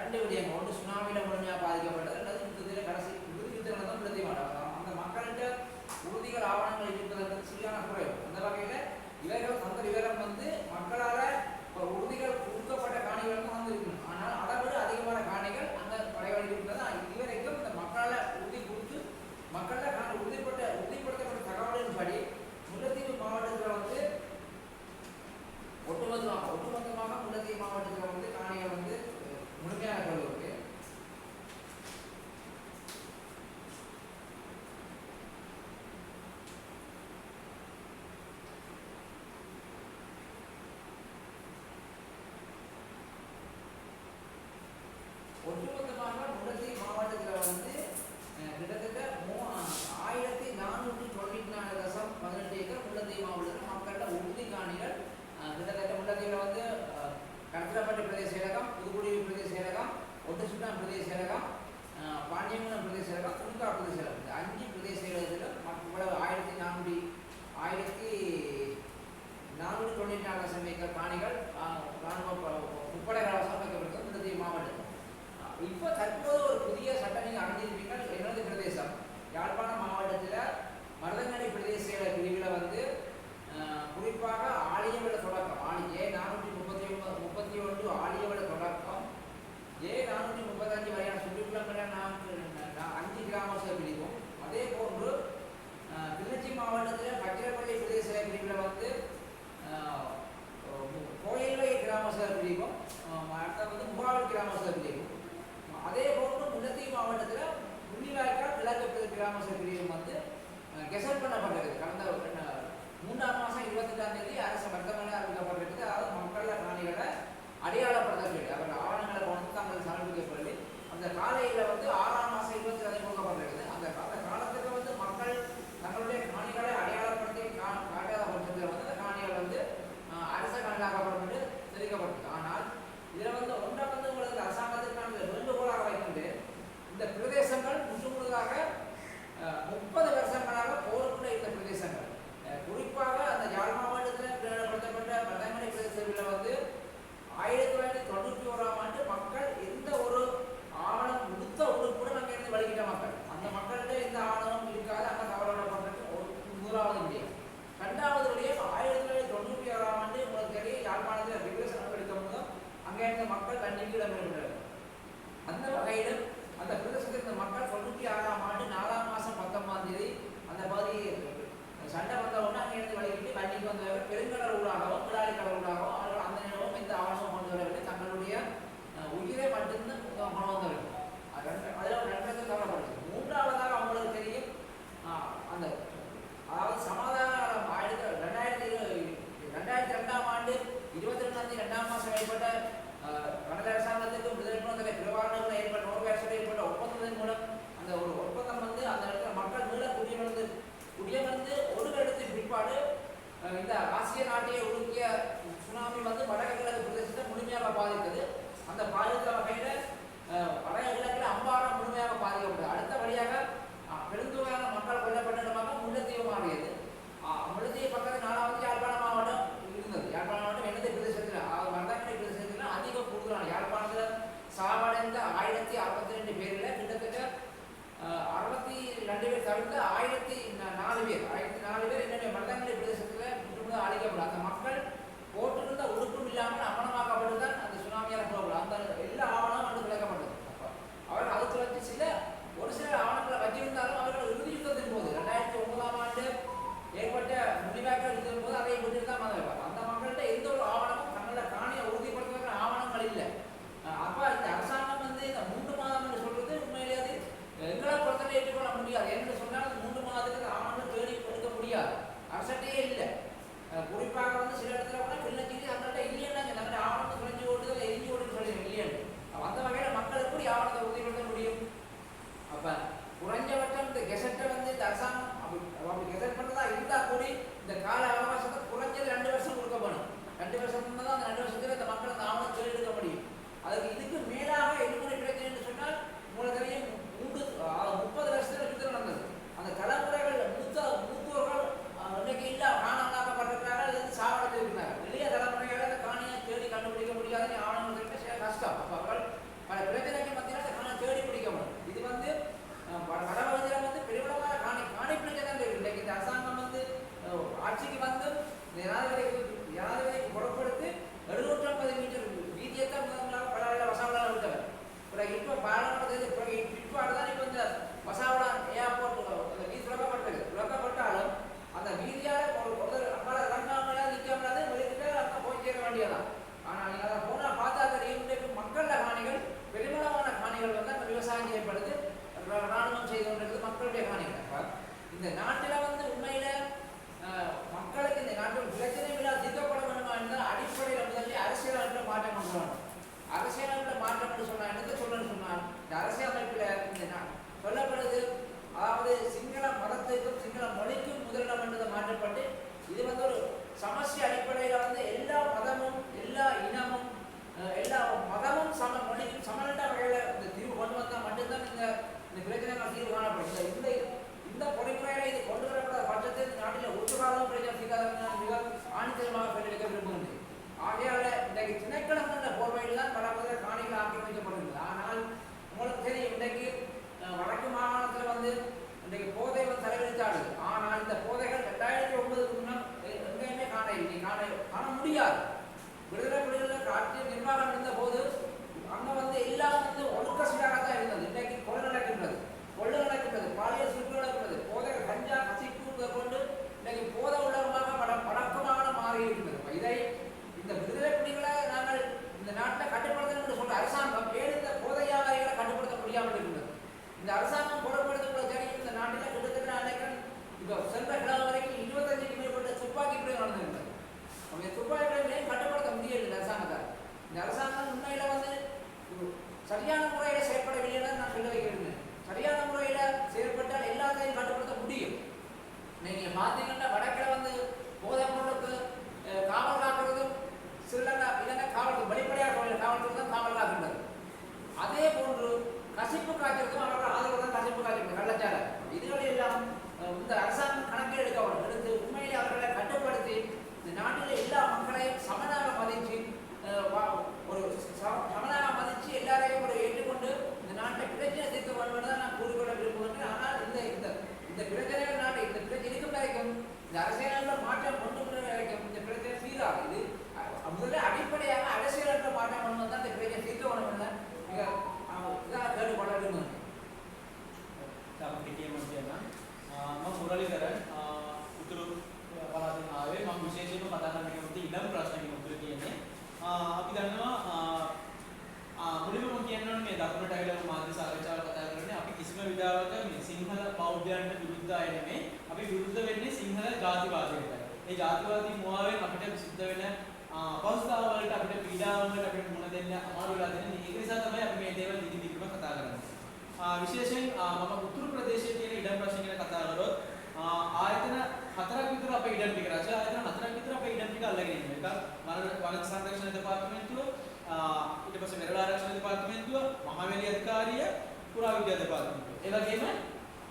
ரெண்டு விடயங்கள். ஒன்று சுனாமியில் முழுமையாக பாதிக்கப்பட்டது, அல்லது யுத்தத்தில் கடைசி யுத்தத்தில் தான் பிரதி மாட்டாங்க. அந்த மக்கள்கிட்ட உறுதிகள் ஆவணங்கள் இருப்பதற்கு சரியான குறைவு. அந்த வகையில் இவர்கள் தந்த விவரம் மக்களால் உறுதிகள் கொடுக்கப்பட்ட காணிகள் தான் இருக்கணும். ஆனால் அதை விட அதிகமான காணிகள் அந்த படைகளில் இருக்கிறது. இதுவரைக்கும் இந்த மக்களால் உறுதி கொடுத்து மக்களில் உறுதிப்படுத்தப்பட்ட தகவலின்படி முல்லைத்தீவு மாவட்டத்தில் ஒட்டுமொத்தமாக முல்லைத்தீவு மாவட்டத்தில் காணிகள் முழுமையாக இருக்கு. ஒட்டுமொத்தமாக முல்லைத்தீவு மாவட்டத்தில் கிட்டத்தட்ட 1494.18 ஏக்கர் முல்லைத்தீவு மாவட்டத்தில் மக்கள்கிட்ட உறுதி காணிகள் கிட்டத்தட்ட முல்லைத்தீவில் கடத்தலப்பட்டி பிரதேச செயலகம், புதுக்குடியிருப்பு பிரதேச செயலகம், ஒட்டுசுட்டான் பிரதேச செயலகம், பாண்டியங்குளம் பிரதேச செயலகம், துணிக்கா பிரதேச செயலகம், இந்த 5 பிரதேச செயலகத்தில் இவ்வளவு 1494 ஏக்கர் காணிகள் முப்படைகள் வைக்கப்பட்டிருக்கிறது முல்லைத்தீவு மாவட்டத்தில். இப்போ தற்போது ஒரு புதிய சட்டம் நீங்கள் அறிஞ்சிருப்பீங்கள். எனது பிரதேசம் யாழ்ப்பாணம் மாவட்டத்தில் மருதங்கனி பிரதேச செயலக பிரிவில் குறிப்பாக ஆலியவிட தொடக்கம் J431 ஆலியவிட தொடக்கம் J435 வரையான சுற்றுப்புறங்களை 5 கிராம சபை பிரிவும். அதே போன்று கிளிநொச்சி மாவட்டத்தில் பச்சிரப்பள்ளி பிரதேச பிரிவில் கோயிலை கிராம சபை பிரிவும், அடுத்த முகாவல் கிராம சபை பிரிவும். அதே போன்று முல்லைத்தீவு மாவட்டத்தில் முள்ளிவாய்க்கால் கிழக்கு கிராம சபை பிரிவும் கெசட் பண்ணப்பட்டிருக்கு. கடந்த 3ஆம் மாதம் 28ஆம் தேதி அரசு வர்த்தகங்கள் அறிவிக்கப்பட்டிருக்கு. அதாவது மக்கள் காணிகளை அடையாளப்படுத்த வேண்டும். அவர்கள் ஆவணங்களை கொண்டு தாங்கள் சமர்ப்பிக்கப்பட்டு அந்த காலையில் 6ஆம் மாதம் 22 கொடுக்கப்பட்டிருக்குது. அந்த காலத்துக்கு மக்கள் தங்களுடைய காணிகளை அடையாளப்படுத்தி காட்டாத பட்சத்தில் அந்த காணிகள் அரச கணக்காக்கப்படும் என்று தெரிவிக்கப்பட்டிருக்கு. ஆனால் இதில் ஒன்றை உங்களுக்கு அரசாங்கத்திற்கான வேண்டுகோளாக வைக்கின்ற இந்த பிரதேசங்கள் முற்றுமுழுதாக 30 வருஷங்களாக போருக்குள்ள இந்த பிரதேசங்கள், குறிப்பாக அந்த யாழ் மாவட்டத்தில் பிரகடனப்படுத்தப்பட்ட மருதங்கனி பிரதேசத்தில் 1991ஆம் ஆண்டு மக்கள் எந்த ஒரு ஆவணம் கொடுத்த உறுப்புடன் அங்கிருந்து வழிகிட்ட மக்கள். அந்த மக்கள்கிட்ட எந்த ஆவணமும் இருக்காது. அங்கே தவறப்பட்டது ஒரு முதலாவது விடயம். 2வது விடயம் 1996ஆம் ஆண்டு உங்களுக்கு தெரியும் யாழ்ப்பாணத்தில் ரிகரேஷன் எடுக்கும் போது அங்கே இருந்த மக்கள் தண்ணிக்கு இடம்பெறுகிறார்கள். அந்த வகையில் அந்த பிரதேசத்தில் இருந்த மக்கள் 96ஆம் ஆண்டு 4ஆம் மாதம் 19ஆம் தேதி அந்த பகுதியை சண்டை வந்தவுடனே அங்கிருந்து வழிகிட்டு கண்ணிக்கு வந்தவர்கள் பெருங்கடல் ஊடாகவும் கிடாரி கடல் ஊடாகவும் அவர்கள் அந்த நேரமும் எந்த ஆவணமும் கொண்டு வரவில்லை. தங்களுடைய உயிரை மட்டும்தான் கொண்டு வந்தவர்கள். அதில் 2 கவலைப்படுது. 3ஆவதாக அவங்களுக்கு தெரியும் அந்த அதாவது சமாதானம் 2002ஆம் ஆண்டு 22ஆம் தேதி 2ஆம் மாதம் ஏற்பட்ட கடல் அரசாங்கத்துக்கும் விடுதலை பிரவாகங்கள் ஏற்பட்ட நோர்வேஷன் ஏற்பட்ட ஒப்பந்தத்தின் மூலம் அந்த ஒரு ஒப்பந்தம் அந்த இடத்துல மக்கள் மீள குடியமர்ந்து ஒரு இடத்தின் பிற்பாடு இந்த ஆசிய நாட்டையை ஒழுக்கிய சுனாமி வடக்கு கிழக்கு பிரதேசத்தை முழுமையாக பாதித்தது. அந்த பாதித்த வகையில் வடக்கு கிழக்கில் அம்பாரம் முழுமையாக பாதிக்கப்பட்டது. அடுத்த வழியாக பெருந்தொகையான மக்கள் கொல்லப்பட்ட இடமாக முல்லைத்தீவு மாறியது. முல்லைத்தீவு பக்கத்தில் 4வது யாழ்ப்பாணம் மாவட்டம் இருந்தது. யாழ்ப்பாணம் மாவட்டம் எனது பிரதேசத்தில் மருதங்கனி பிரதேசத்தில் அதிக கூடுதலான யாழ்ப்பாணத்தில் சாவடைந்த 1062 பேரில் கிட்டத்தட்ட 62 பேர் தவிர்த்து 1004 பேர் என்னுடைய மருதங்கனி பிரதேசத்தில் முற்றுமுழுதாக அழிக்கப்படும். அந்த மக்கள் வேண்டியதான். ஆனால் நீங்கள் அதை போனால் பார்த்தா தெரியும், இன்றைக்கு மக்கள காணிகள் பெருமளவான காணிகள் வந்து அந்த விவசாயம் செய்யப்படுது, இராணுவம் செய்து கொண்டிருக்கிறது மக்களுடைய காணிகள். இந்த நாட்டில் வந்து உண்மையில மக்களுக்கு இந்த நாட்டில் பிரச்சனை விழா தீர்க்கப்பட வேண்டுமா என்றால் அடிப்படையில் முதலில் அரசியலமைப்பில் மாற்றம் கொண்டு வரணும். அரசியலமைப்பில் மாற்றம் என்று சொன்னால் என்னத்தை சொல்லணும்னு சொன்னால், இந்த அரசியலமைப்பில் இந்த சொல்லப்படுது, அதாவது சிங்கள மதத்துக்கும் சிங்கள மொழிக்கும் முதலிடம் என்றதை மாற்றப்பட்டு இது வந்து ஒரு சமஸ்டி அடிப்படையில் வந்து எல்லா மதமும் எல்லா இனமும் எல்லா மதமும் சம மொழிக்கும் சமநட்ட வகையில் இந்த தீர்வு கொண்டு வந்தால் மட்டும்தான் இந்த பிரச்சனைகள் தீர்வு காணப்படும். இந்த பொறிமுறையில் இது கொண்டு வரப்படாத பட்சத்தில் இந்த நாட்டில் ஒற்றுக்காலம் பிரச்சனை சீக்காத மிக ஆணித்தரமாக பெற்றிருக்க விரும்புகின்றது. ஆகையால் இன்றைக்கு திணைக்களங்கள் போர்வையில் தான் பல முதல் காணிகள் ஆக்கிரமிக்கப்படுகிறது. ஆனால் உங்களுக்கு தெரியும், இன்றைக்கு வடக்கு மாகாணத்தில் வந்து இன்றைக்கு போதை வந்து தலைவரித்தாடுது. ஆனால் இந்த போதைகள் 2009க்கு முன்னால் எங்கேயுமே காண முடியாது. விடுதலை புலிகள் ஆட்சி நிர்வாகம் இருந்த போது அங்கே வந்து எல்லாம் வந்து ஒழுக்க சீராக தான் இருந்தது. இன்றைக்கு கொலை நடக்கின்றது, பாலியல் சுற்று நடக்கிறது, போதை கஞ்சா கசிப்பு கொண்டு இன்றைக்கு போதை உள்ளவர்களாக பழக்கமாக மாறி இருக்கிறது. இதை இந்த விடுதலை புலிகளை நாங்கள் இந்த நாட்டில் கட்டுப்படுத்தணும் என்று சொல்ற அரசாங்கம் ஏன் இந்த போதை வியாபாரிகளை கட்டுப்படுத்த முடியாமல் இருக்கின்றது? இந்த அரசாங்கம் பொருட்படுத்தப்பட தெரியும், இந்த நாட்டில் கிட்டத்தட்ட அன்னைக்கு இப்போ சென்ற கிழமை வரைக்கும் 25க்கு மேற்பட்ட துப்பாக்கி பிரயோகம் நடந்திருக்கிறது. அவங்க துப்பாக்கி பிரயோகம் கட்டுப்படுத்த முடியல இந்த அரசாங்கத்தால். இந்த அரசாங்கம் உண்மையில வந்து சரியான முறையில் செயல்படவில்லை நான் சொல்ல வைக்கிறேன். சரியான முறையில் செயல்பட்டால் எல்லாத்தையும் கட்டுப்படுத்த முடியும். நீங்க பார்த்தீங்கன்னா வடக்கில் வந்து போதை பொருளுக்கு காவல் காக்கிறதும் ஸ்ரீலங்கா இலங்கை காவல் வெளிப்படையாக காவல்துறை தான் காவல் காக்கின்றது. அதே போன்று கசிப்பு காய்ச்சலுக்கும் அவர்கள் ஆதரவு தான் கசிப்பு காய்ச்சல் கள்ளச்சாலை இதுகளை எல்லாம் இந்த அரசாங்கம் கணக்கில் எடுத்து உண்மையிலே அவர்களை கட்டுப்படுத்தி இந்த நாட்டில் எல்லா மக்களையும் சமனாக மதித்து ஒரு சமனாக மதித்து எல்லாரையும் ஒரு ஏற்றுக்கொண்டு இந்த நாட்டை பிரச்சனை தீர்க்க வேண்டும் தான் நான் கூறிக்கொள்ள விரும்புகின்றேன். ஆனால் இந்த பிரச்சனைகள் நாட்டை இந்த பிரச்சனை இருக்கும் வரைக்கும் இந்த அரசியலில் மாற்றம் கொண்டு வர வரைக்கும் இந்த பிரச்சனை சீராகுது. முதல்ல அடிப்படையாக அரசியலில் மாற்றம் கொண்டு வந்தால் இந்த பிரச்சனை தீர்க்க வேண்டும் இல்லை மிக இதாக கேட்டுக்கொள்ள விரும்புகிறேன். මුරලිකරන් උතුරු පළාතෙන් ආවේ. මම විශේෂයෙන්ම කතා කරන්න කැමති ඉඩම් ප්‍රශ්නයක උත්තර කියන්නේ. අපි දන්නවා මුලින්ම මම කියන්න ඕනේ මේ දකුණට ඇවිල්ලා මාධ්‍ය සාකච්ඡාවල කතා කරන්නේ අපි කිසිම විදිහකට මේ සිංහල බෞද්ධයන්ට විරුද්ධ අය නෙමෙයි. අපි විරුද්ධ වෙන්නේ සිංහල ජාතිවාදයටයි. ඒ ජාතිවාදී මුවාවෙන් අපිට සිද්ධ වෙන අපහසුතාව වලට අපිට පීඩාව වලට අපිට මුහුණ දෙන්න අමාරු වෙලා තියෙන. ඒක නිසා තමයි අපි මේ දේවල් දිගින් දිගටම කතා කරන්නේ. විශේෂයෙන් මම උතුරු ප්‍රදේශයේ තියෙන ඉඩම් ප්‍රශ්න ගැන කතා කරොත් ආයතන 4ක් විතර අපේ ඉඩම් ටික රාජ්‍ය ආයතන 4ක් විතර අපේ ඉඩම් ටික අල්ලගෙන ඉන්නවා. එකක් වන සංරක්ෂණ දෙපාර්තමේන්තුව, ඊට පස්සේ මෙරළ ආරක්ෂණ දෙපාර්තමේන්තුව, මහවැලි අධිකාරිය, පුරාවිද්‍යා දෙපාර්තමේන්තුව. ඒ වගේම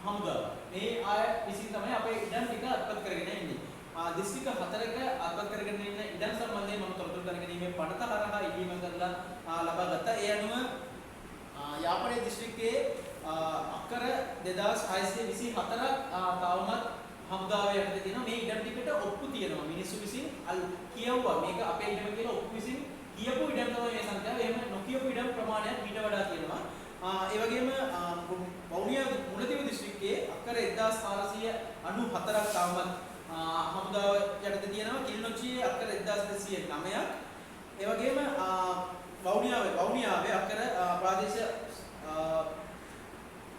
හමුදාව. මේ ආය විසින් තමයි අපේ ඉඩම් ටික අත්පත් කරගෙන ඉන්නේ. දිස්ත්‍රික්ක 4ක අත්පත් කරගෙන ඉන්න ඉඩම් සම්බන්ධයෙන් මම තොරතුරු දැනගැනීමේ පනත හරහා ඉල්ලීමක් කරලා ලබා ගත්තා. ඒ අනුව යාපනයේ දිස්ත්‍රික්කයේ අක්කර 2624ක් තවමත් හමුදාවේ යටතේ තියෙනවා. මේ ඉඩම් ටිකට ඔප්පු තියෙනවා. මිනිස්සු විසින් කියවුවා මේක අපේ ඉඩම කියලා ඔප්පු විසින් කියපු ඉඩම් තමයි මේ සංඛ්‍යාව. එහෙම නොකියපු ඉඩම් ප්‍රමාණයක් ඊට වඩා තියෙනවා. ඒ වගේම වවුනියා මුලතිව දිස්ත්‍රික්කයේ අක්කර 1494ක් තවමත් හමුදාව යටතේ තියෙනවා. කිලිනොච්චියේ අක්කර 1209ක්. ඒ වගේම වවුනියාවේ අක්කර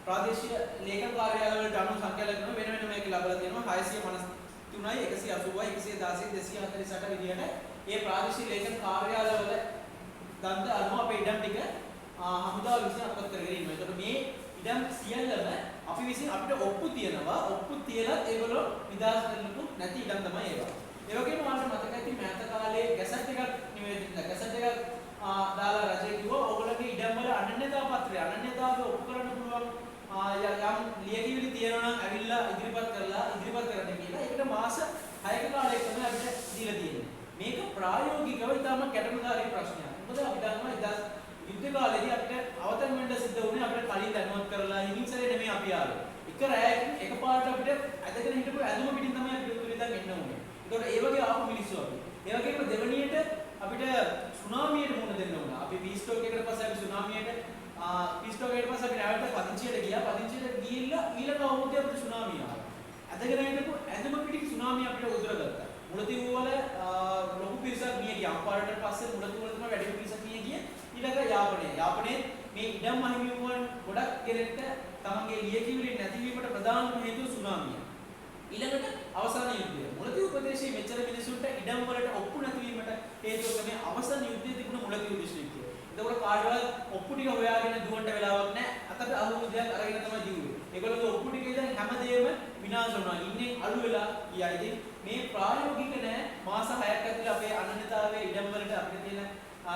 ප්‍රාදේශීය ලේකම් කාර්යාලය වලට අනුව සංඛ්‍යාල කරන වෙන වෙනම මේක ලබලා තියෙනවා 653යි 180යි 116යි 248 විදියට ඒ ප්‍රාදේශීය ලේකම් කාර්යාලවල දන්ත අනුව අපේ ඉඩම් ටික හමුදාව විසින් අත්පත් කරගෙන ඉන්නවා. ඒකට මේ ඉඩම් සියල්ලම අපි විසින් අපිට ඔප්පු තියනවා. ඔප්පු තියලා ඒගොල්ලෝ නිදාස් කරන්නු නැති ඉඩම් තමයි ඒවා. ඒ වගේම මට මතකයි ඉතින් මෑත කාලේ ගැසට් එකක් නිවේදනය ගැසට් එකක් දාලා රජය කිව්වා ඔයගොල්ලෝගේ ඉඩම් වල අනන්‍යතා පත්‍රය අනන්‍යතාවය ඔප්පු කරන්න පුළුවන් යම් ලියකියවිලි තියෙනවා නම් ඇවිල්ලා ඉදිරිපත් කරන්න කියලා. ඒකට මාස 6ක කාලයක් තමයි අපිට දීලා තියෙන්නේ. මේක ප්‍රායෝගිකව ඉතාම කැඩුම්කාරී ප්‍රශ්නයක්. මොකද අපි දන්නවා යුද්ධ කාලේදී අපිට අවතන් වෙන්න සිද්ධ වුණේ අපිට කලින් දැනුවත් කරලා හිමින්සරේ නෙමෙයි අපි ආවේ. එක රැයකින් එකපාරට අපිට ඇදගෙන හිටපු ඇදුම පිටින් තමයි අපිට උතුරේ ඉඳන් එන්න උනේ. ඒකට ඒ වගේ ආපු මිනිස්සු අපි. ඒ වගේම දෙවණියට අපිට සුනාමියට මුහුණ දෙන්න වුණා. අපි පීස්ටෝක් එකකට පස්සේ අපි සුනාමියට පීස්ටෝක් එකට පස්සේ අපි නැවත පදිංචියට ගියා. පදිංචියට ගිහිල්ලා ඊළඟ අවුරුද්දේ අපිට සුනාමිය ආවා. ඇදගෙන හිටපු ඇදුම පිටින් සුනාමිය අපිට උදුරගත්තා. මුලතිව් වල ලොකු පිරිසක් මිය ගියා. අම්පාරට පස්සේ මුලතිව් වල තමයි වැඩි පිරිසක් මිය ගියේ. ඊළඟ යාපනයේ මේ ඉඩම් අහිමිවුවන් ගොඩක් ගෙරෙන්න තමන්ගේ ලියකියවිලි නැතිවීමට ප්‍රධානම හේතුව සුනාමිය. ඊළඟට අවසාන යුද්ධය. මුලතිව් ප්‍රදේශයේ මෙච්චර මිනිසුන්ට ඉඩම් වලට ඔප්පු නැතිවීමට හේතුව තමයි අවසාන යුද්ධයේ තිබුණ මුලතිව් දිස්ත්‍රික්කය. ඒකෝර කාඩවල ඔප්පු ටික හොයාගෙන දුවන්න වෙලාවක් නැහැ. අතට අහුණු දෙයක් අරගෙන තමයි දිව්වේ. ඒගොල්ලෝ ඔප්පු ටික ඉඳන් හැමදේම විනාශ වුණා. ඉන්නේ අළු වෙලා ගියා. ඉතින් මේ ප්‍රායෝගික නෑ මාස 6ක් ඇතුළේ අපේ අනන්‍යතාවයේ ඉඩම් වලට අපිට තියෙන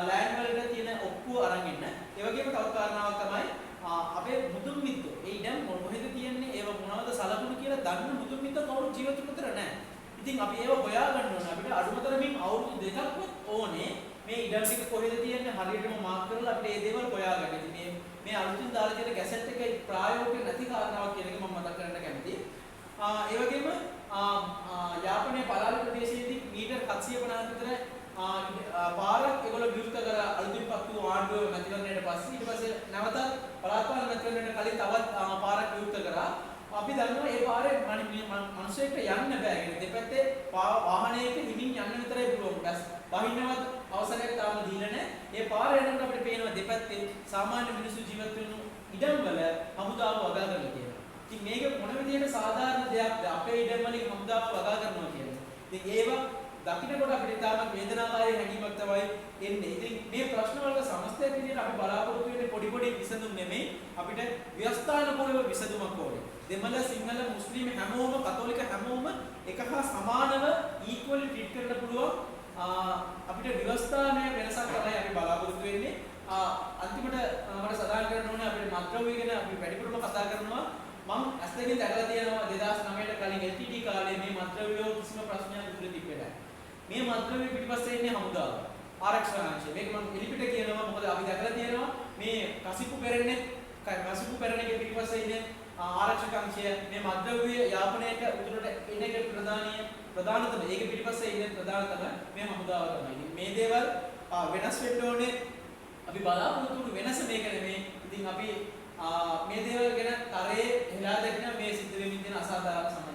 ලෑන්ඩ් වලට තියෙන ඔප්පුව අරන් ඉන්න. ඒ වගේම තව කාරණාවක් තමයි අපේ මුදුන් මිත්තෝ. ඒ ඉඩම් මොකෙද තියෙන්නේ? ඒව මොනවද සලකුණු කියලා දන්න මුදුන් මිත්තෝ කවුරු ජීවත් උතර නැහැ. ඉතින් අපි ඒව හොයාගන්න ඕනේ. අපිට අඩුමතරමින් අවුරුදු දෙකක්වත් ඕනේ මේ ඉඩම් ටික කොහෙද තියෙන්නේ හරියටම මාක් කරලා අපිට මේ දේවල් හොයාගන්න. ඉතින් මේ අලුතින් දාලා තියෙන ගැසට් එකේ ප්‍රායෝගික නැති කාරණාවක් කියන එක මම මතක් කරන්න කැමතියි. ඒ වගේම යාපනයේ පලාලි ප්‍රදේශයේදී මීටර් 750 විතර පාරක් ඒගොල්ලෝ විවෘත කරලා අලුතින් පත්තු ආණ්ඩුව මැතිවරණයට පස්සේ ඊට පස්සේ නැවත පළාත් පාලන මැතිවරණයට කලින් තවත් පාරක් විවෘත කරා. අපි දන්නවා ඒ පාරේ මිනිස්සෙක්ට යන්න බෑ. يعني දෙපැත්තේ වාහනයක හිමින් යන්න විතරයි පුළුවන්. බස් වහින්නවත් අවසරයක් තාම දීලා නැහැ. ඒ පාර යනකොට අපිට පේනවා දෙපැත්තේ සාමාන්‍ය මිනිස්සු ජීවත් වෙන ඉඩම් වල හමුදාව වගා කරලා තියෙනවා. ඉතින් මේක මොන විදිහට සාධාරණ දෙයක්ද අපේ ඉඩම් වලින් හමුදාව වගා කරනවා කියන්නේ. ඉතින් ඒවා දකින්නකොට අපිට තාම වේදනාකාරී හැඟීමක් තමයි එන්නේ. ඉතින් මේ ප්‍රශ්න වල සමස්තයක් විදිහට අපි බලාපොරොත්තු වෙන්නේ පොඩි විසඳුම් නෙමෙයි. අපිට ව්‍යවස්ථානුකූලව විසඳුමක් ඕනේ. දෙමළ සිංහල මුස්ලිම් හැමෝම කතෝලික හැමෝම එක හා සමානව ඉක්වලි ට්‍රීට් කරන්න පුළුවන්. අපිට ව්‍යවස්ථාමය වෙනසක් තමයි අපි බලාපොරොත්තු වෙන්නේ. අන්තිමට මට සඳහන් කරන්න ඕනේ අපේ මත්ද්‍රව්‍ය ගැන අපි වැඩිපුරම කතා කරනවා. මම ඇස් දෙකෙන් දැකලා තියෙනවා 2009ට කලින් LTT කාලේ මේ මත්ද්‍රව්‍ය කිසිම ප්‍රශ්නයක් ඉදිරියට තිබ්බේ නැහැ. මේ මත්ද්‍රව්‍ය පිටිපස්සේ ඉන්නේ හමුදාව. ආරක්ෂක අංශය. මේක මම එලිපිට කියනවා මොකද අපි දැකලා තියෙනවා මේ කසිප්පු පෙරණේ පිටිපස්සේ ඉන්නේ ආරක්ෂක අංශය. මේ මත්ද්‍රව්‍ය යාපනයට උතුරට එන එක ප්‍රධානතම ඒක පිටිපස්සේ ඉන්නේ ප්‍රධානතම මේ හමුදාව තමයි. මේ දේවල් වෙනස් වෙන්න ඕනේ. අපි බලාපොරොත්තු වෙන වෙනස මේක නෙමෙයි. ඉතින් අපි මේ දේවල් ගැන තරයේ හෙලා දැක්න මේ සිද්ධ වෙමින් තියෙන අසාධාරණ